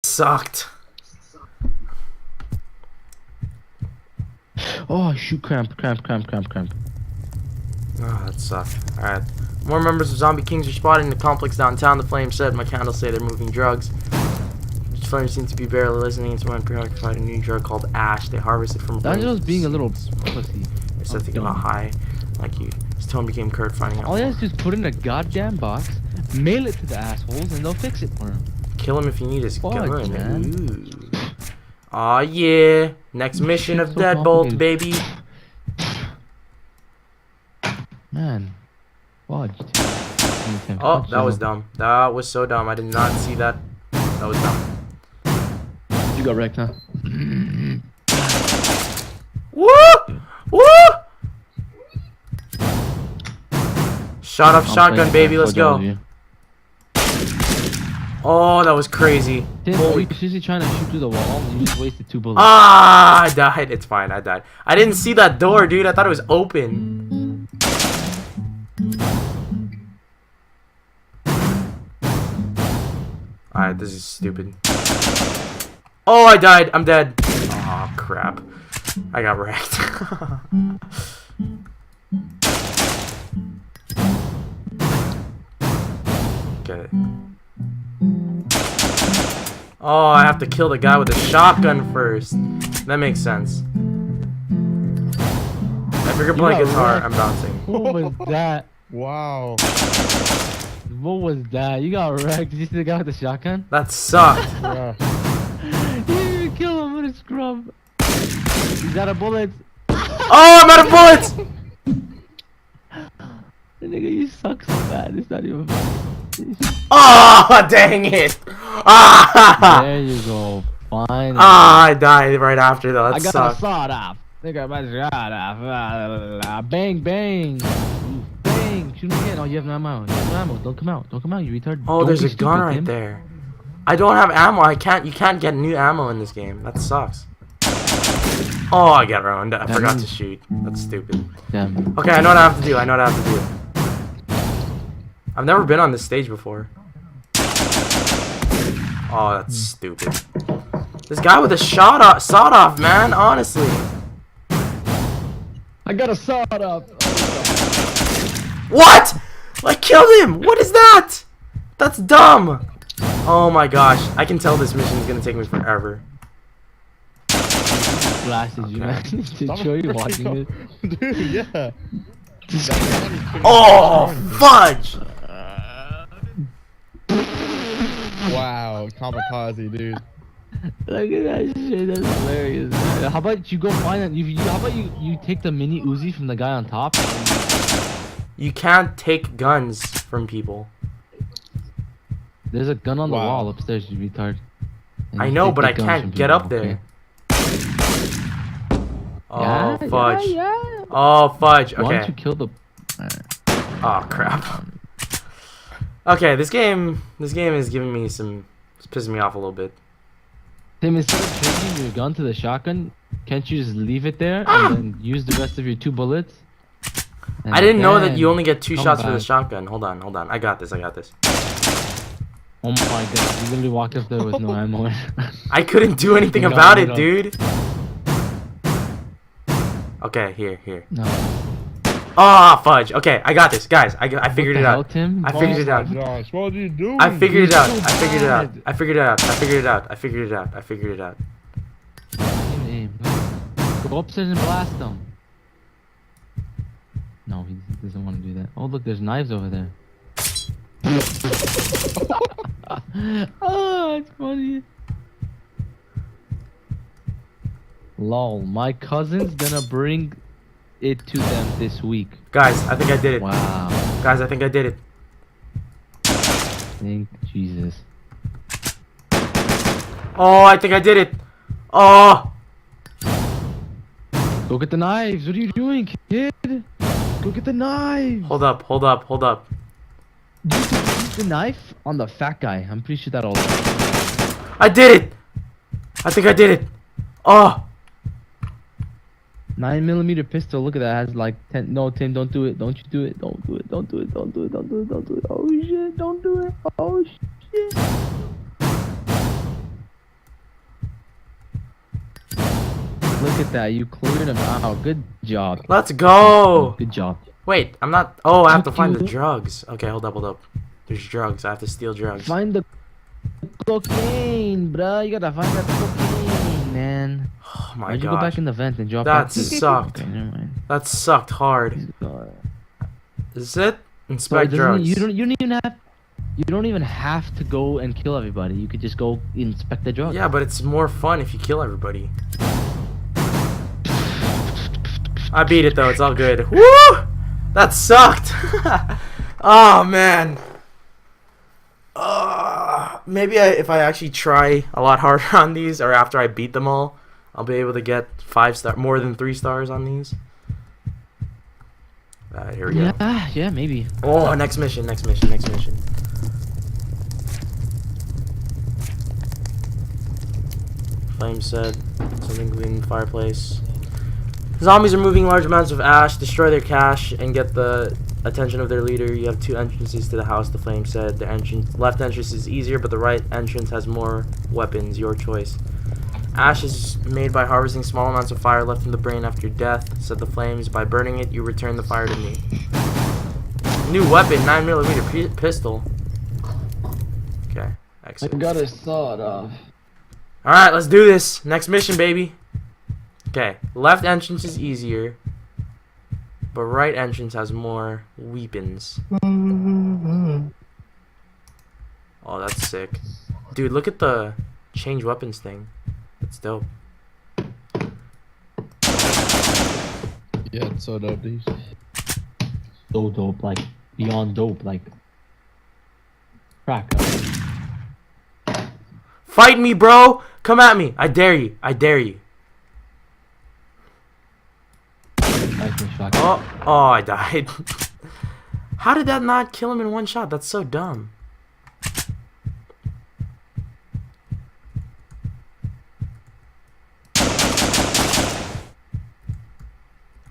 Sucked. Oh, shoot, cramp. Oh, that sucked. Alright. More members of Zombie Kings are spotted in the complex downtown. The flames said, my candles say they're moving drugs. The flames seem to be barely listening to one preoccupied a new drug called ash. They harvested from flames. Daniel's being a little pussy. They said to get a high like you. His tone became curt, finding out. All he has to do is put it in a goddamn box, mail it to the assholes, and they'll fix it for him. Kill him if you need his gun. Man. Aw, yeah. Next mission of Deadbolt, baby. Man. Fudge. Oh, that was dumb. That was so dumb. I did not see that. That was dumb. You got wrecked, huh? Woo! Woo! Shot off shotgun, baby. Let's go. Oh, that was crazy. Are you seriously trying to shoot through the wall? You just wasted 2 bullets. Ah, I died. It's fine. I died. I didn't see that door, dude. I thought it was open. Alright, this is stupid. Oh, I died. I'm dead. Oh, crap. I got wrecked. Okay. Oh, I have to kill the guy with the shotgun first. That makes sense. If you're playing guitar, I'm bouncing. What was that? Wow. What was that? You got wrecked. Did you see the guy with the shotgun? That sucked. Yeah. You didn't even kill him with a scrub. He's out of bullets. Oh, I'm out of bullets! Nigga, you suck so bad. It's not even funny. Oh, dang it! Ah! There you go. Fine. Ah, I died right after that. I That got sucked. a sawed off. Nigga, my shot off. Bang, bang. Bang. Shoot him again. Oh, you have no ammo. You have no ammo. Don't come out. Don't come out, you retard. Oh, Don't there's be a gun stupid, right Tim. there. I don't have ammo. I can't. You can't get new ammo in this game. That sucks. Oh, I got ruined. I forgot to shoot. That's stupid. Damn. Okay, I know what I have to do. I know what I have to do. I've never been on this stage before. Oh, that's stupid. This guy with a sawed off, man. Honestly. I got a sawed off. What? I killed him. What is that? That's dumb. Oh my gosh. I can tell this mission is gonna take me forever. Blasted you, man. To show you watching this. Dude, yeah. Oh, fudge. Wow, kamikaze, dude. Look at that shit. That's hilarious. Man. How about you go find it? How about you take the mini Uzi from the guy on top? You can't take guns from people. There's a gun on the wall upstairs, you retard. And I you know, take but the I guns can't from get people, up there. okay? Oh, fudge. Yeah. Oh, fudge. Why don't Okay. you kill the... Oh, crap. Okay, this game is giving me some... It's pissing me off a little bit. Tim, instead of changing your gun to the shotgun, can't you just leave it there and then use the rest of your 2 bullets? And I didn't know that then you only get 2 come shots for the back. shotgun. Hold on, hold on. I got this, I got this. Oh my god, you literally walked up there with no ammo. I couldn't do anything No, about no, it, no. dude. Okay, here. No. Oh, fudge. Okay, I got this, guys. I figured What it the hell, out. Tim? I figured it out. Josh, what are you doing? I figured it You're out. so I figured it out. bad. I figured it out. I figured it out. I figured it out. I figured it out. Aim. Go upstairs and blast them. No, he doesn't want to do that. Oh, look, there's knives over there. Oh, it's funny. Lol, my cousin's gonna bring it to them this week. Guys, I think I did it. Wow. Guys, I think I did it. Thank Jesus. Oh, I think I did it. Oh. Go get the knives. What are you doing, kid? Go get the knives. Hold up, hold up, hold up. Use the knife on the fat guy. I'm pretty sure that'll. I did it. I think I did it. Oh. 9mm pistol. Look at that. Has like 10. No, Tim, don't do it. Don't you do it. Don't do it. Don't do it. Don't do it. Don't do it. Don't do it. Oh shit. Don't do it. Oh shit. at that. You cleared him out. Good job. Let's go. Good job. Wait, I'm not. Oh, I have to Took find the you- drugs. Okay, hold up. There's drugs. I have to steal drugs. Find the cocaine, bruh. You gotta find that cocaine, man. Oh my Why'd you go gosh. back in the vent and drop That that? sucked. Okay, never mind. That sucked hard. Is it? So Inspect it doesn't- drugs. you don't even have to go and kill everybody. You could just go inspect the drugs. Yeah, but it's more fun if you kill everybody. I beat it though. It's all good. Woo! That sucked. Oh man. Maybe if I actually try a lot harder on these, or after I beat them all, I'll be able to get 5-star, more than 3 stars on these. Alright, here we go. Yeah, maybe. Oh, next mission. Flame said something clean the fireplace. Zombies are moving large amounts of ash, destroy their cache, and get the attention of their leader. You have 2 entrances to the house, the flame said. The left entrance is easier, but the right entrance has more weapons, your choice. Ash is made by harvesting small amounts of fire left in the brain after death, said the flames. By burning it, you return the fire to me. New weapon, 9mm pistol. Okay, excellent. got a sawed off. Alright, let's do this. Next mission, baby. Okay, left entrance is easier, but right entrance has more weapons. Oh, that's sick. Dude, look at the change weapons thing. That's dope. Yeah, it's so dope, dude. So dope, like beyond dope, like crack. Fight me, bro! Come at me! I dare you. I dare you. Oh, I died. How did that not kill him in one shot? That's so dumb.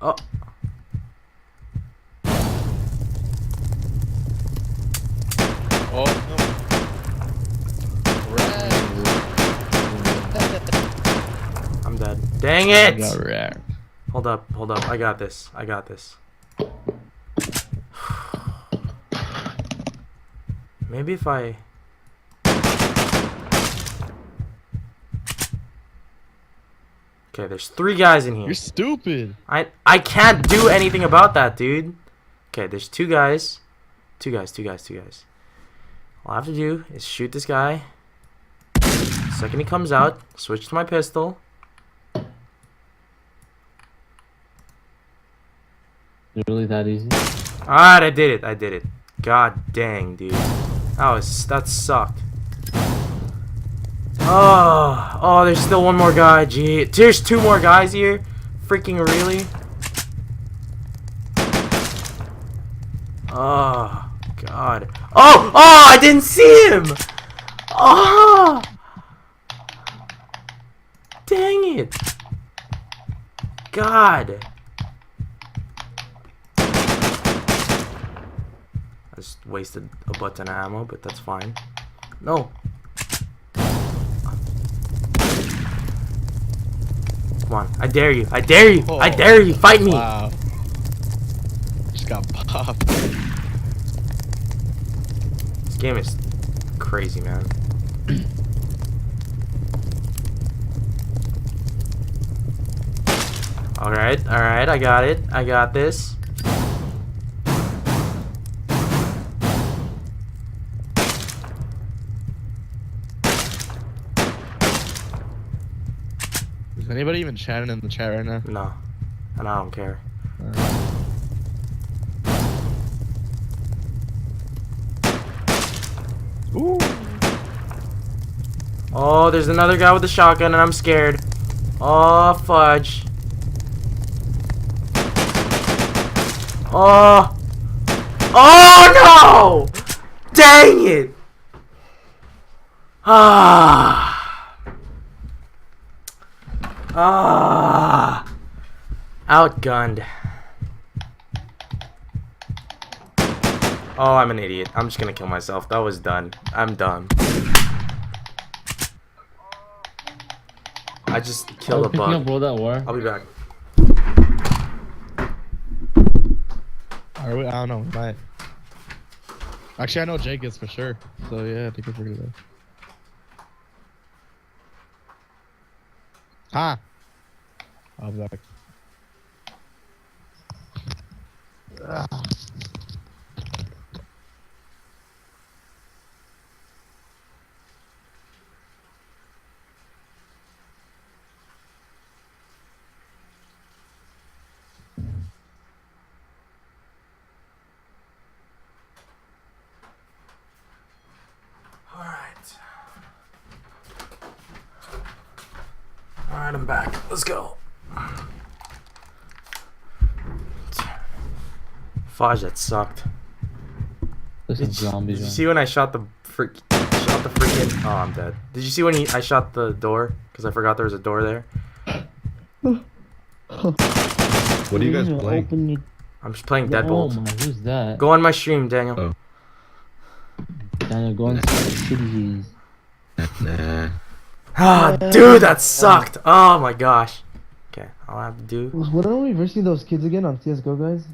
Oh. Oh, no. I'm dead. Dang I it! got wrecked. Hold up. I got this. Maybe if I... Okay, there's 3 guys in here. You're stupid. I can't do anything about that, dude. Okay, there's 2 guys. 2 guys. All I have to do is shoot this guy. Second he comes out, switch to my pistol. Really that easy? Alright, I did it. God dang, dude. That sucked. Oh, there's still one more guy. Gee, there's 2 more guys here. Freaking really? Oh, God. Oh, I didn't see him. Oh, dang it. God. I just wasted a butt ton of ammo, but that's fine. No. Come on. I dare you. I dare you. Oh, I dare you. Fight me. Wow. Just got popped. This game is crazy, man. Alright. I got it. I got this. Is anybody even chatting in the chat right now? No. And I don't care. Ooh. Oh, there's another guy with a shotgun and I'm scared. Oh, fudge. Oh. Oh, no! Dang it! Outgunned. Oh, I'm an idiot. I'm just gonna kill myself. That was done. I'm done. I just killed a picking up bug. World at War. I'll be back. Are we? I don't know. We might. Actually, I know Jake is for sure. So yeah, take it for good. Ah. I'll be back. Alright, I'm back. Let's go. Fudge, that sucked. There's some zombies. Did you see when I shot the freaking? Oh, I'm dead. Did you see when I shot the door? Because I forgot there was a door there. What are you guys playing? I'm just playing Oh Deadbolt. my, who's that? Go on my stream, Daniel. Oh. Daniel, go into the cities. Nah. Ah, dude, that sucked. Oh my gosh. Okay, I'll have to do. When are we versing those kids again on CS:GO, guys?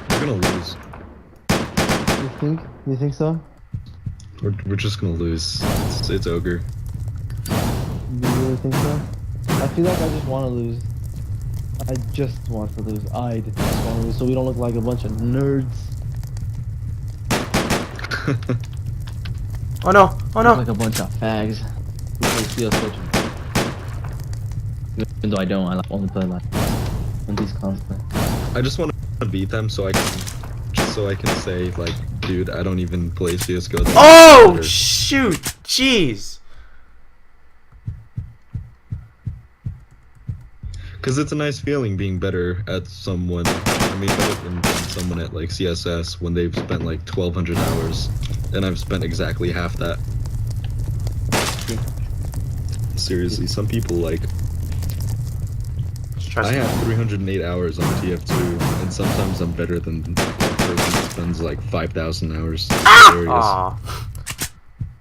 We're gonna lose. You think? You think so? We're just gonna lose. It's ogre. Do you really think so? I feel like I just want to lose. I just want to lose. I just want to lose, so we don't look like a bunch of nerds. Oh no! Oh no! Like a bunch of fags. Who play CS:GO. Even though I don't, I only play like when these constantly. I just want to beat them so I can say like, dude, I don't even play CS:GO. Oh shoot! Jeez! Because it's a nice feeling being better at someone. I mean, better than someone at like CSS when they've spent like 1,200 hours, and I've spent exactly half that. Seriously, some people like. I have 308 hours on TF2, and sometimes I'm better than a person that spends like 5,000 hours. Serious. Aw.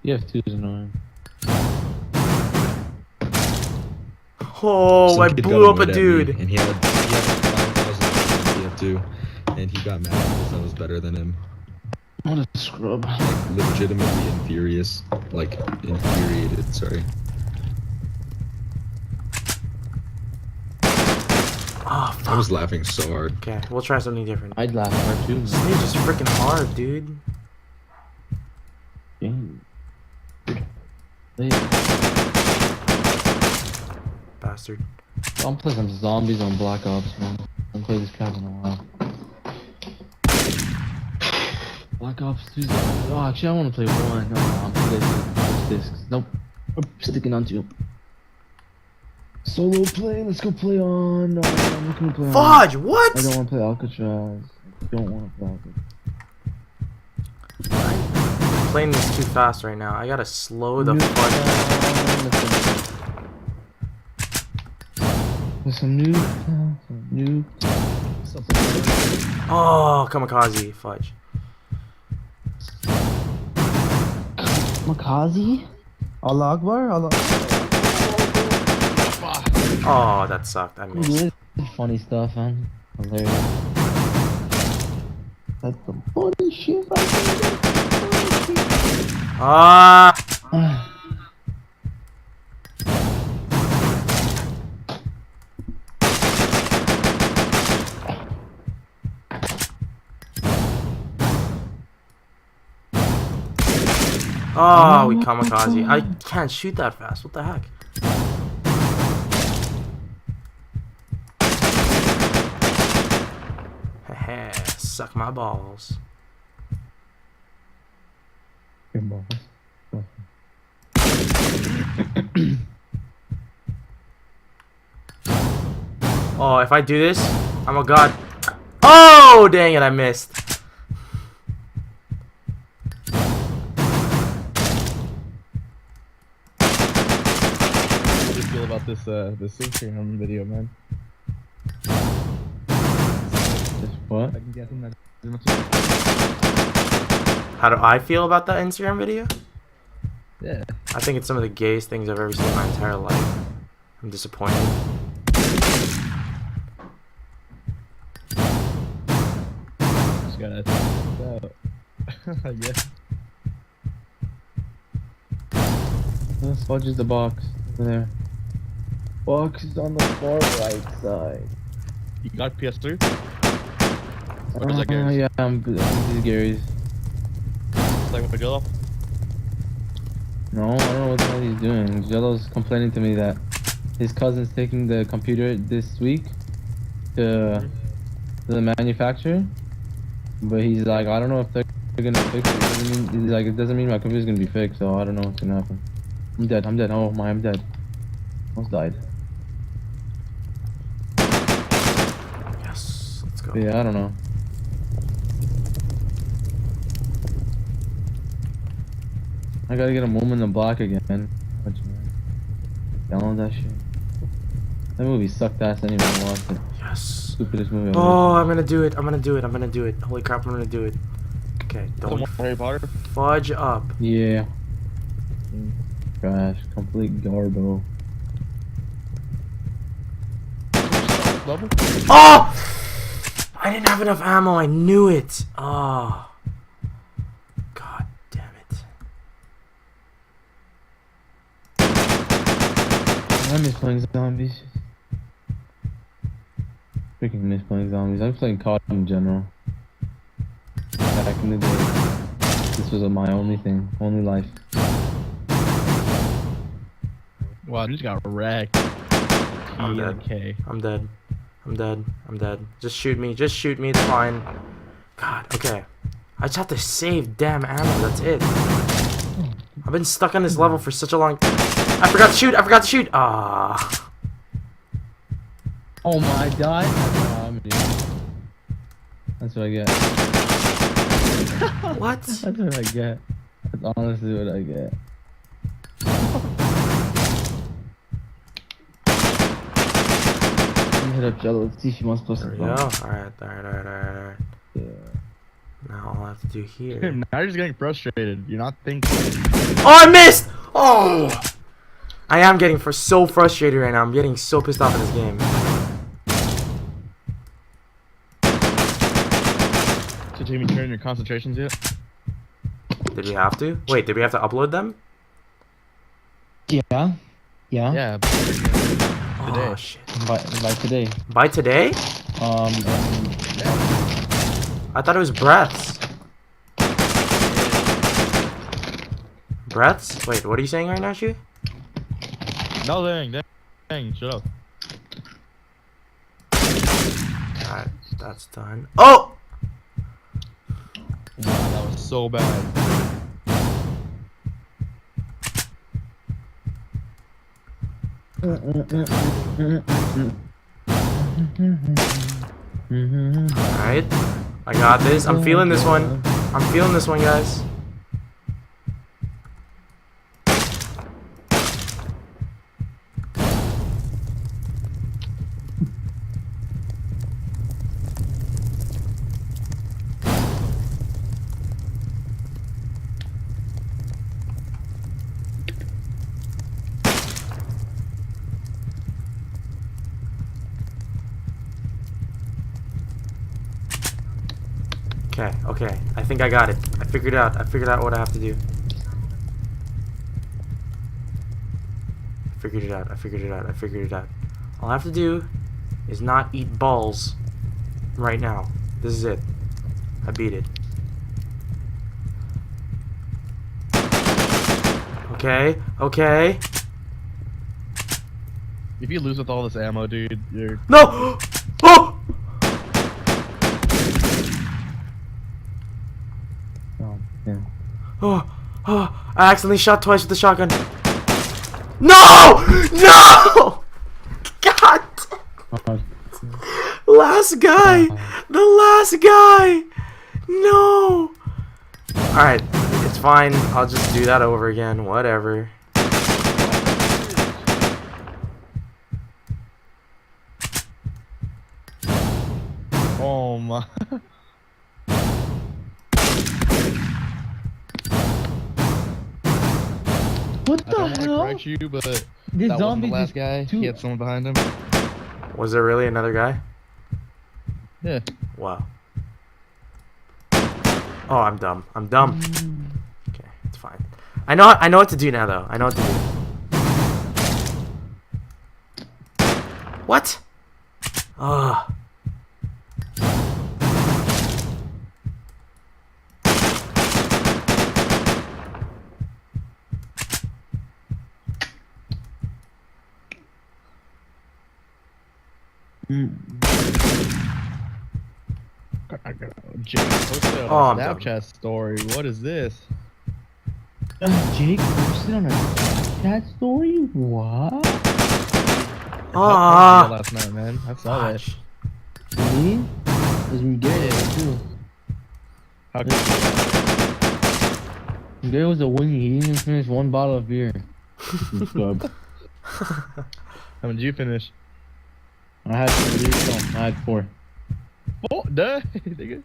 You have twos annoying. Oh, Some I kid blew got up a annoyed at me, dude. and he had 5,000 hours on TF2, and he got mad because I was better than him. What a scrub. Like, legitimately infurious. Like, infuriated, sorry. Oh, I was laughing so hard. okay, we'll try something different. I'd laugh hard too. This stage is freaking hard, dude. Game. Bastard. I'm playing some zombies on Black Ops, man. I haven't played this crap in a while. Black Ops 2 zombies. Oh, actually, I want to play one. No, I'm playing discs. Nope. I'm sticking on two. Solo play. Let's go play on. What can we play on? Fudge, what? I don't want to play Alcatraz. I don't want to play Alcatraz. I'm playing this too fast right now. I gotta slow the fuck. There's some new. Oh, kamikaze, Fudge. Makazi? Allah Akbar? Allah. Oh, that sucked. I missed. Funny stuff, man. Hilarious. That's some funny shit right there. Ah! Oh, we kamikaze. I can't shoot that fast. What the heck? Heh, suck my balls. Your balls. Oh, if I do this, I'm a god. Oh, dang it, I missed. How do you feel about this Instagram video, man? Just what? How do I feel about that Instagram video? Yeah. I think it's some of the gayest things I've ever seen in my entire life. I'm disappointed. Just gotta out. I guess. This fudge is the box over there. Box is on the far right side. You got PS3? Or is that Gary's? Yeah, this is Gary's. It's like what Jello? No, I don't know what the hell he's doing. Jello's complaining to me that his cousin's taking the computer this week to the manufacturer, but he's like, I don't know if they're gonna fix it. He's like, it doesn't mean my computer's gonna be fixed, so I don't know what's gonna happen. I'm dead. Oh my, I'm dead. Almost died. Yes, let's go. But yeah, I don't know. I gotta get a Woman in Black again. Download that shit. That movie sucked ass anyway. I watched it. Yes. Stupidest movie ever. Oh, I'm gonna do it. I'm gonna do it. Holy crap, I'm gonna do it. Okay, don't Harry Potter? fudge up. Yeah. Trash. Complete garbo. Level? Oh! I didn't have enough ammo. I knew it. Oh. God damn it. I miss playing zombies. Freaking miss playing zombies. I'm playing COD in general. Back in the day, this was my only thing, only life. Wow, I just got wrecked. I'm dead. Okay. I'm dead. I'm dead. Just shoot me. It's fine. God, okay. I just have to save damn ammo. That's it. I've been stuck on this level for such a long. I forgot to shoot. Ah. Oh my god. That's what I get. What? That's what I get. That's honestly what I get. Hit up Jello. Let's see if she wants to play There some we go. zombies. Alright. Yeah. Now all I have to do here. Now you're just getting frustrated. You're not thinking. Oh, I missed! Oh! I am getting so frustrated right now. I'm getting so pissed off at this game. So, Jamie, turn your concentrations yet? Did we have to? Wait, did we have to upload them? Yeah. Yeah. Oh, Today. shit. By today. By today? I thought it was breaths. Breaths? Wait, what are you saying right now, Shu? No, dang, shut up. Alright, that's done. Oh! Wow, that was so bad. Alright. I got this. I'm feeling this one. Guys. Okay. I think I got it. I figured out what I have to do. I figured it out. All I have to do is not eat balls right now. This is it. I beat it. Okay. If you lose with all this ammo, dude, you're... No! Oh! Yeah. Oh, I accidentally shot twice with the shotgun. No! God! Last guy! The last guy! No! Alright, it's fine. I'll just do that over again. Whatever. Oh my... What I the don't want to hell? correct you, but This that wasn't zombie the last just guy. two- He had someone behind him. Was there really another guy? Yeah. Wow. Oh, I'm dumb. I'm dumb. Okay, it's fine. I know what to do now, though. I know what to do. What? Ugh. Jake posted on Oh, a I'm dumb. Snapchat story. What is this? Jake posted on a chat story? What? Ah. Last night, man. I saw that. Gosh. Me? It was Miguel too. How could Miguel was a winning. He didn't even finish one bottle of beer. Scrub. How did you finish? I had 3, no, I had 4. Oh, duh. Nigga.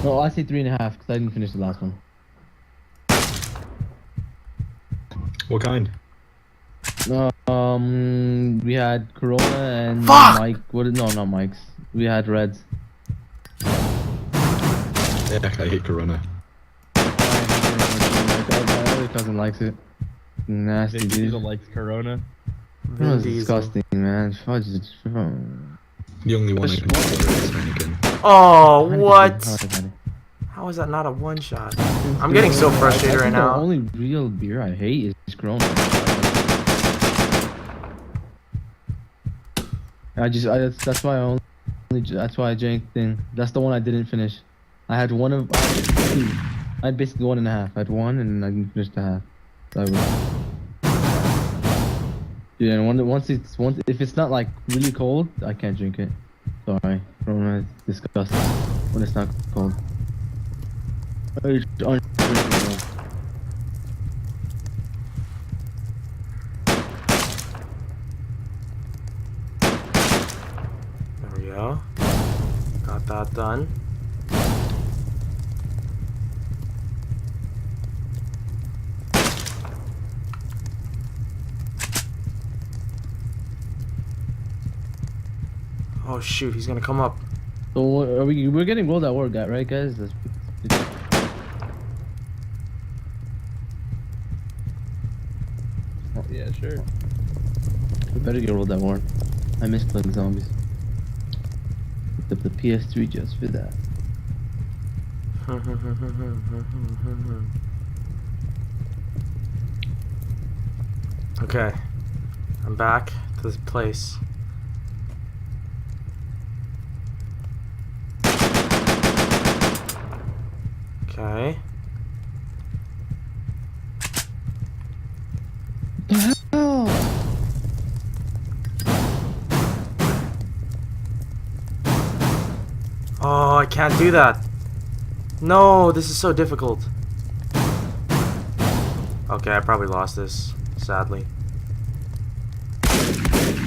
No, I say 3.5 because I didn't finish the last one. What kind? We had Corona and Fuck! Mike. What? No, not Mike's. We had Reds. Yeah, I hate Corona. My other cousin likes it. Nasty, Vin dude. Diesel likes Corona. That was Vin Diesel. disgusting, man. Fudge is- The only one I can tolerate is Heineken. Oh, How did you what? do- how did you- How is that not a one shot? I'm getting so frustrated I right think now. The only real beer I hate is Corona. That's why I only that's why I drank thing. That's the one I didn't finish. I had one of I had 2. I had basically 1.5. I had 1 and I didn't finish the half. So yeah, and once if it's not like really cold, I can't drink it. Sorry, Corona is disgusting when it's not cold. It's undrinkable. There we go. Got that done. Oh shoot, he's gonna come up. So what are we're getting rolled at work, right, guys? Oh, yeah, sure. We better get rolled at war. I miss playing zombies. Picked up the PS3 just for that. Okay, I'm back to this place. Okay. Oh, I can't do that. No, this is so difficult. Okay, I probably lost this, sadly.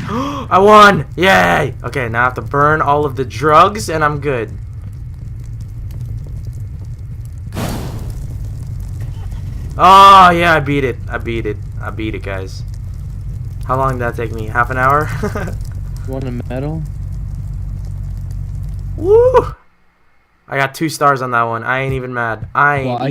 I won! Yay! Okay, now I have to burn all of the drugs and I'm good. Oh, yeah, I beat it. I beat it. I beat it, guys. How long did that take me? Half an hour? Want a medal? Woo! I got 2 stars on that one. I ain't even mad. I ain't Well, I even